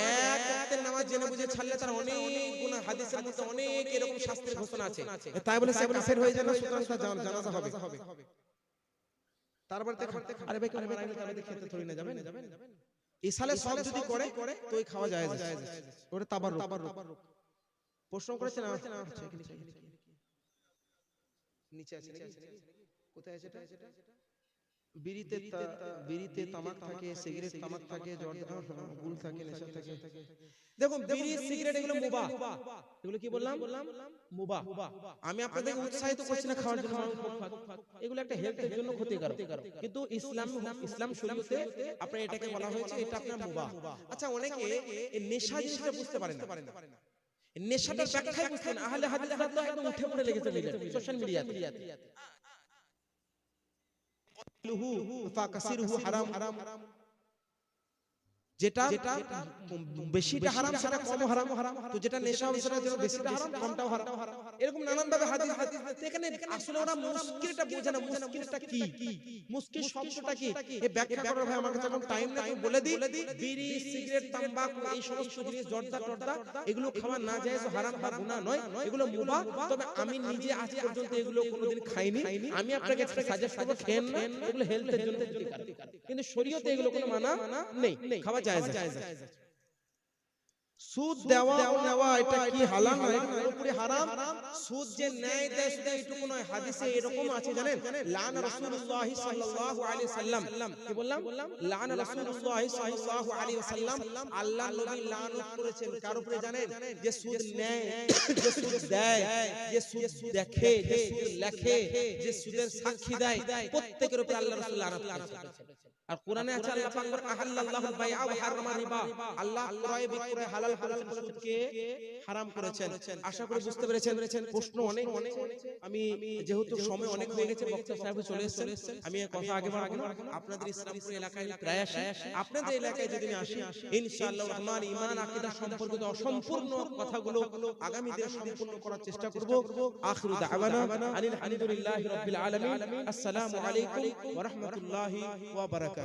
ওয়াক্তের নামাজ জেনে বুঝে ছাড়লে তার অনেক গুনাহ, হাদিসের মধ্যে অনেক এরকম শাস্তির ঘোষণা আছে। তাই বলে সে কাফের হয়ে যায় না, সুতরাং তার জানাজা হবে। তারপরে আরে ভাই কেউ মারা গেলে তার বাড়িতে খেতে থরি না যাবেন? ইসালে সব যদি করে তো ওই খাওয়া যায়, ওটা তাবাররুক। প্রশ্ন করেছেন নিচে আছে, কোথায় আছে এটা? বিড়িতে তামাক থাকে, সিগারেট তামাক থাকে, জর্দা গুল থাকে, নেশা থাকে। দেখুন বিড়ি সিগারেট এগুলো মুবাহ, এগুলো কি বললাম মুবাহ। আমি আপনাদেরকে উৎসাহিত করছি না খাওয়ার জন্য, এগুলো একটা হেলথের জন্য ক্ষতিকারক, কিন্তু ইসলাম শরীয়তে আপনার এটাকে বলা হয়েছে এটা আপনার মুবাহ। আচ্ছা অনেকে এই নেশা জিনিসটা বুঝতে পারে না, নেশাটার ব্যাখ্যাই বুঝতে না। আহলে হাদিসরা তো একদম উঠে পড়ে লেগেছে সোশ্যাল মিডিয়াতে, যেটা বেশিটা হারাম সেটা কম হারাম, তো যেটা নেশা হবে সেটা যেন বেশিটা হারাম কমটাও হারাম, এরকম নানান ভাবে হাদিস এখানে আসলে ওরা মুশকিলটা বোঝে না। মুশকিলটা কি, মুশকিল শব্দটা কি এই ব্যাখ্যা করার ভাই আমার কাছে এখন টাইম নাই। বলে দিই বিড়ি সিগারেট তামাক এই সমস্ত জিনিস জর্দা টর্দা এগুলো খাওয়া না জায়েজ, হারাম বা গুনাহ নয়, এগুলো মুবাহ। তবে আমি নিজে আজ পর্যন্ত এগুলো কোনোদিন খাইনি, আমি আপনাকে সাজেস্ট করব খেয়েন না, এগুলো হেলথের জন্য ক্ষতিকারক, কিন্তু শরীয়তে এগুলো কোনো মানা নেই, খাওয়া জায়েজ। সুদ দেওয়া ও নেওয়া এটা কি হালাল নয়, পুরোপুরি হারাম। সুদ যে ন্যায় দেয় শুধু এইটুকু নয়, হাদিসে এরকম আছে জানেন, লান রাসূলুল্লাহ সাল্লাল্লাহু আলাইহি ওয়াসাল্লাম, কি বললাম লান রাসূলুল্লাহ সাল্লাল্লাহু আলাইহি ওয়াসাল্লাম, আল্লাহর নবী লানত করেছেন কার উপরে জানেন, যে সুদ নেয়, যে সুদ দেয়, যে সুদ দেখে, যে সুদ লেখে, যে সুদের সাক্ষী দেয়, প্রত্যেকের উপরে আল্লাহর রাসূল লানত করেছেন। আর কোরআনে আছে আল্লাহ পাক বলেন আহাল্লাল্লাহুল বাইআ ওয়া হারামা রিবা, আল্লাহ ক্রয় বিক্রয় হালাল করেছেন, সুদকে হারাম করেছেন। আশা করি বুঝতে পেরেছেন। প্রশ্ন অনেক, আমি যেহেতু সময় অনেক হয়ে গেছে, বক্তা সাহেব চলে এসেছেন, আমি কথা আগে বাড়াবো না। আপনাদের ইসলামপুর এলাকায় প্রায় আসি, আপনাদের এলাকায় যদি আসি ইনশাআল্লাহ রহমান ঈমান আকীদা সম্পর্কিত অসম্পূর্ণ কথাগুলো আগামী দিনে সম্পূর্ণ করার চেষ্টা করব। আখিরু দাওয়ানা আনিল হামদুলিল্লাহি রাব্বিল আলামিন। আসসালামু আলাইকুম ওয়া রাহমাতুল্লাহি ওয়া বারাকাতুহু।